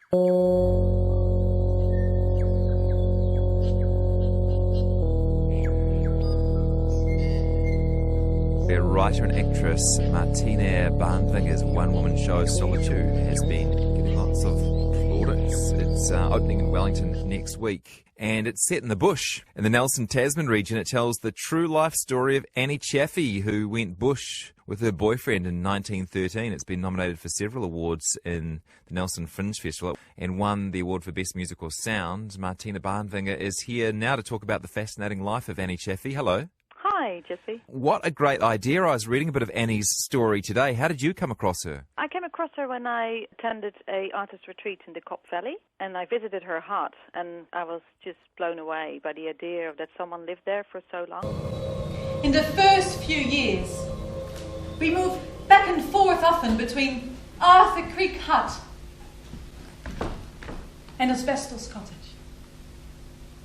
Writer and actress Martine Baanvinger's one-woman show Solitude has been getting lots of plaudits. It's opening in Wellington next week, and it's set in the bush in the Nelson Tasman region. It tells the true life story of Annie Chaffey, who went bush with her boyfriend in 1913. It's been nominated for several awards in the Nelson Fringe Festival and won the award for Best Musical Sound. Martine Baanvinger is here now to talk about the fascinating life of Annie Chaffey. Hello. Hi, Jesse. What a great idea. I was reading a bit of Annie's story today. How did you come across her? I came across her when I attended an artist retreat in the Cop Valley, and I visited her hut, and I was just blown away by the idea that someone lived there for so long. In the first few years, we moved back and forth often between Arthur Creek Hut and Asbestos Cottage.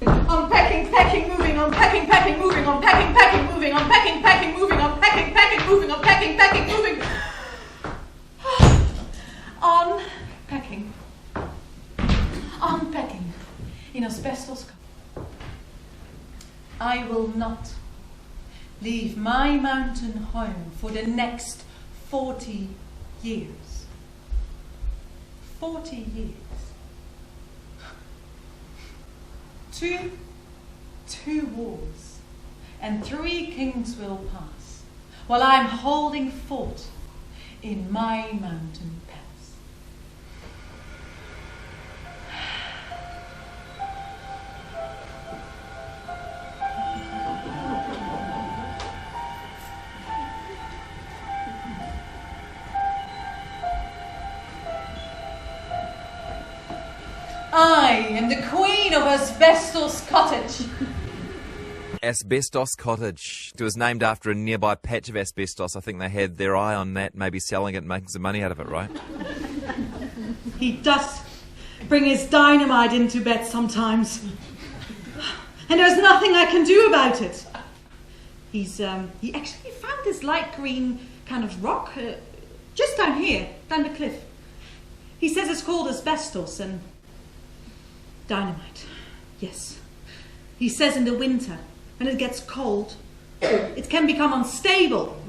Unpacking, packing, moving, unpacking, packing, moving, unpacking, packing, moving, unpacking, packing, moving, unpacking, packing, moving, unpacking, packing, moving. Unpacking. Unpacking in Asbestos Cottage. I will not leave my mountain home for the next 40 years. 40 years. Two wars and 3 kings will pass while I'm holding fort in my mountain pass. I am the queen of Asbestos Cottage. Asbestos Cottage. It was named after a nearby patch of asbestos. I think they had their eye on that, maybe selling it and making some money out of it, right? He does bring his dynamite into bed sometimes. And there's nothing I can do about it. He actually found this light green kind of rock just down here, down the cliff. He says it's called asbestos and dynamite. Yes. He says in the winter, when it gets cold, it can become unstable.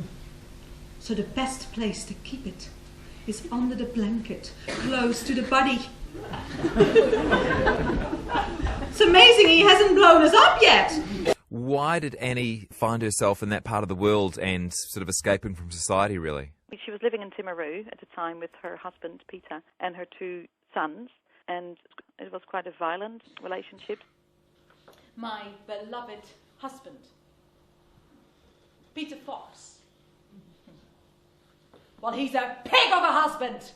So the best place to keep it is under the blanket, close to the body. It's amazing he hasn't blown us up yet. Why did Annie find herself in that part of the world and sort of escaping from society, really? She was living in Timaru at the time with her husband, Peter, and her 2 sons, and it was quite a violent relationship. My beloved husband, Peter Fox. Well, he's a pig of a husband.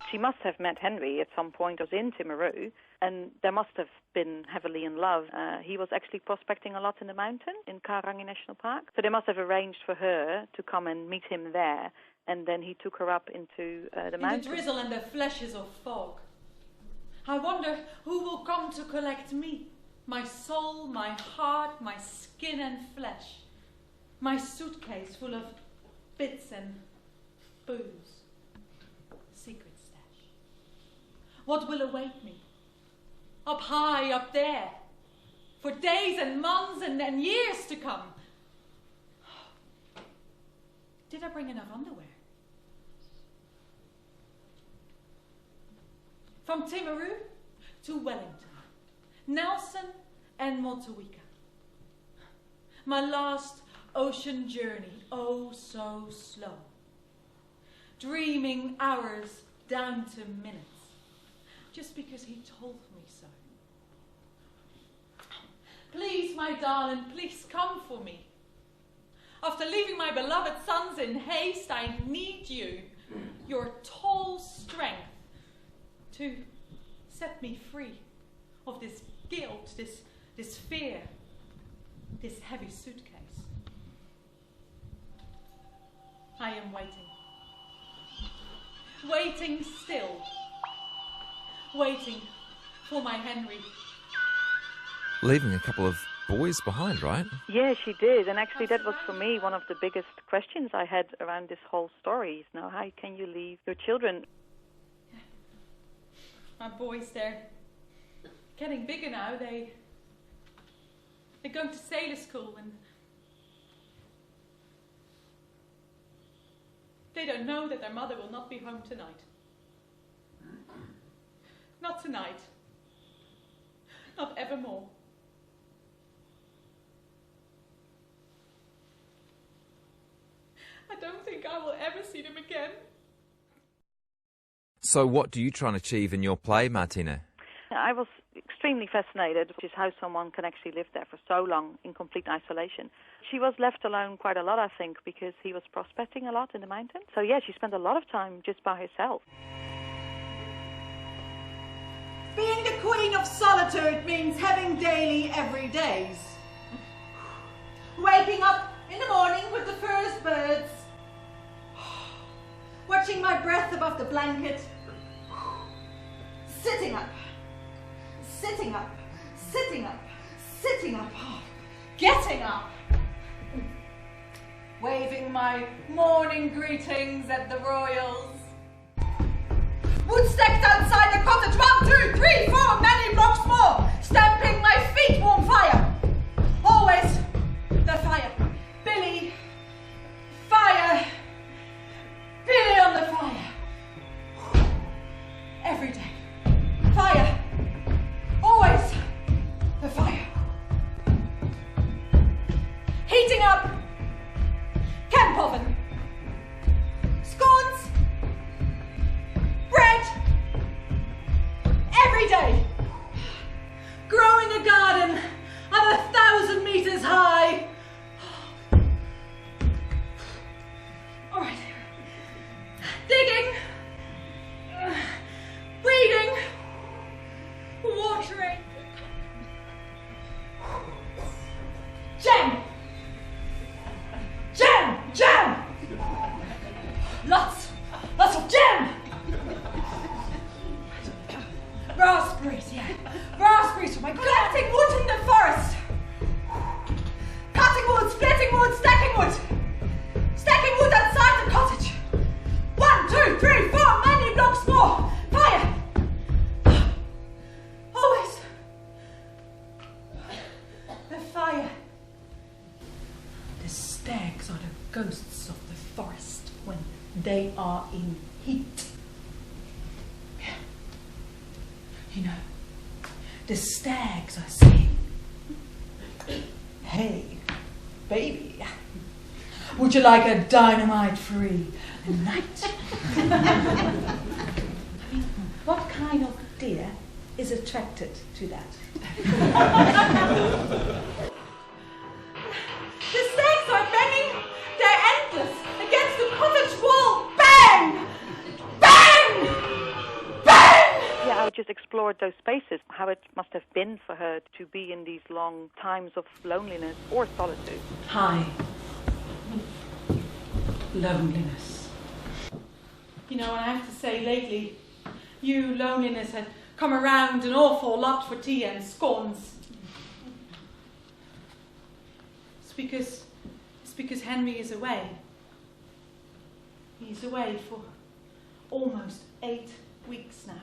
She must have met Henry at some point. I was in Timaru, and they must have been heavily in love. He was actually prospecting a lot in the mountain in Karangi National Park. So they must have arranged for her to come and meet him there, and then he took her up into the mountain. In the drizzle and the flashes of fog. I wonder who will come to collect me. My soul, my heart, my skin and flesh. My suitcase full of bits and booze. Secret stash. What will await me? Up high, up there. For days and months and years to come. Did I bring enough underwear? From Timaru to Wellington. Nelson and Motueka. My last ocean journey, oh so slow. Dreaming hours down to minutes, just because he told me so. Please, my darling, please come for me. After leaving my beloved sons in haste, I need you, your tall strength, to set me free of this guilt, this fear, this heavy suitcase. I am waiting. Waiting still. Waiting for my Henry. Leaving a couple of boys behind, right? Yeah, she did. And actually that was for me one of the biggest questions I had around this whole story. How can you leave your children? our boys, they're getting bigger now. They're going to sailor school, and they don't know that their mother will not be home tonight. Not tonight. Not evermore. I don't think I will ever see them again. So what do you try and achieve in your play, Martine? I was extremely fascinated, which is how someone can actually live there for so long in complete isolation. She was left alone quite a lot, I think, because he was prospecting a lot in the mountains. So yeah, she spent a lot of time just by herself. Being the queen of solitude means having daily everydays. Waking up in the morning with the first birds. Watching my breath above the blanket. Sitting up. Sitting up. Sitting up. Sitting up. Getting up. Waving my morning greetings at the royals. Wood stacked outside the cottage, 1, 2, 3, 4, many blocks more. Stamping my feet, warm fire. Always the fire. Billy, fire. Billy on the fire. Every day. Fire. Always the fire. Heating up. Camp oven. Scones. Bread. Every day. Growing a garden of 1,000 meters high. All right. Digging. Weeding. Watering. Jam. Jam. Jam. Lots of jam. Raspberries, yeah. Raspberries for my collecting wood in the forest. Cutting wood, splitting wood, stacking wood. Stacking wood outside the cottage. 1, 2, 3, 4, many blocks more. Fire. Always the fire. The stags are the ghosts of the forest when they are in heat. You know, the stags are saying, "Hey, baby, would you like a dynamite-free night?" I mean, what kind of deer is attracted to that? The stags are banging their antlers against the cottage wall. Bang! Bang! Bang! Yeah, I just explored those spaces, how it must have been for her to be in these long times of loneliness or solitude. Hi. Loneliness. You know, and I have to say lately, you, loneliness, had come around an awful lot for tea and scones. It's because Henry is away. He's away for almost 8 weeks now.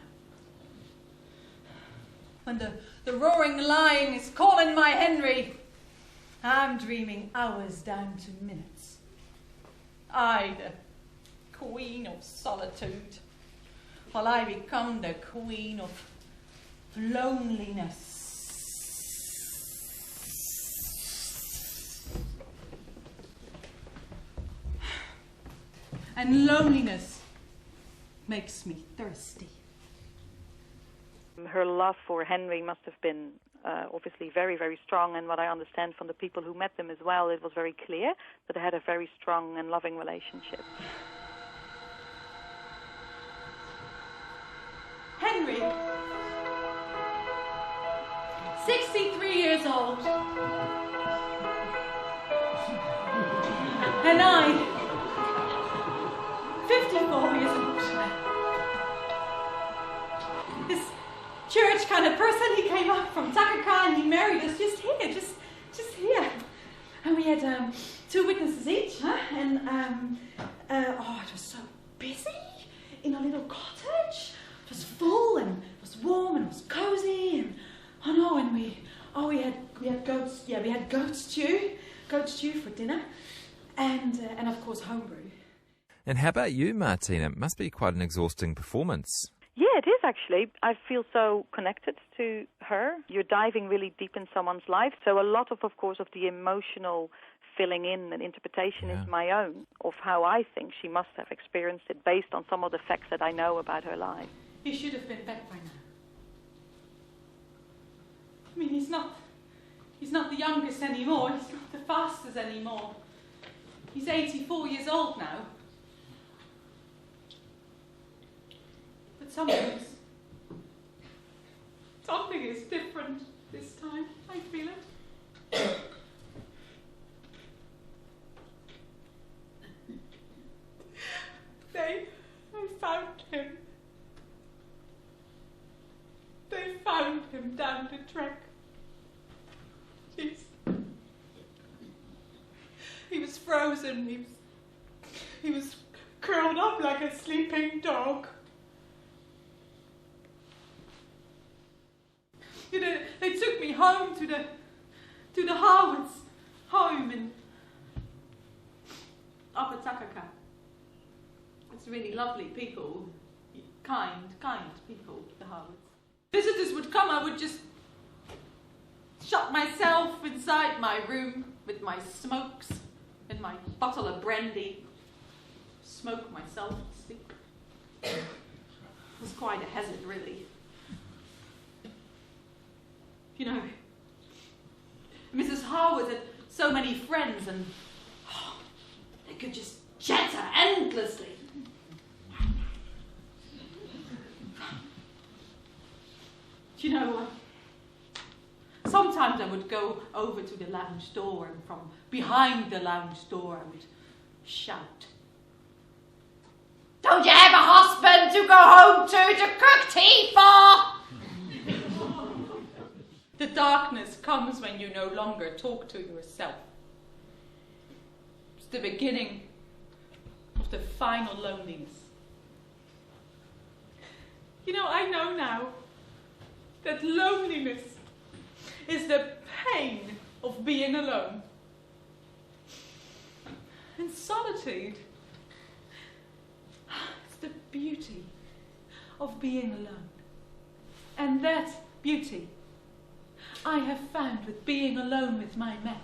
When the roaring lion is calling my Henry, I'm dreaming hours down to minutes. I, the queen of solitude, while I become the queen of loneliness. And loneliness makes me thirsty. Her love for Henry must have been obviously very, very strong, and what I understand from the people who met them as well, it was very clear that they had a very strong and loving relationship. Henry, 63 years old, and I, 54 years old. This church kind of person, he came up from Takaka and he married us just here, just here. And we had 2 witnesses each, huh? And it was so busy in a little cottage. It was full and it was goat stew for dinner, and of course homebrew. And how about you, Martina? It must be quite an exhausting performance. Yeah, it is actually. I feel so connected to her. You're diving really deep in someone's life. So a lot of course, of the emotional filling in and interpretation is my own of how I think she must have experienced it based on some of the facts that I know about her life. He should have been back by now. I mean, he's not the youngest anymore. He's not the fastest anymore. He's 84 years old now. But something is different this time. I feel it. They found him. They found him down the track. He was frozen. He was curled up like a sleeping dog. You know, they took me home to the Harwards' home in Upper Takaka. It's really lovely people, kind people, the Harwards. Visitors would come, I would just shut myself inside my room with my smokes and my bottle of brandy, smoke myself to sleep. It was quite a hazard, really. You know, Mrs. Harwood had so many friends and they could just chatter endlessly. You know, sometimes I would go over to the lounge door and from behind the lounge door I would shout, "Don't you have a husband to go home to cook tea for?" The darkness comes when you no longer talk to yourself. It's the beginning of the final loneliness. You know, I know now that loneliness is the pain of being alone. And solitude is the beauty of being alone. And that beauty I have found with being alone with my man.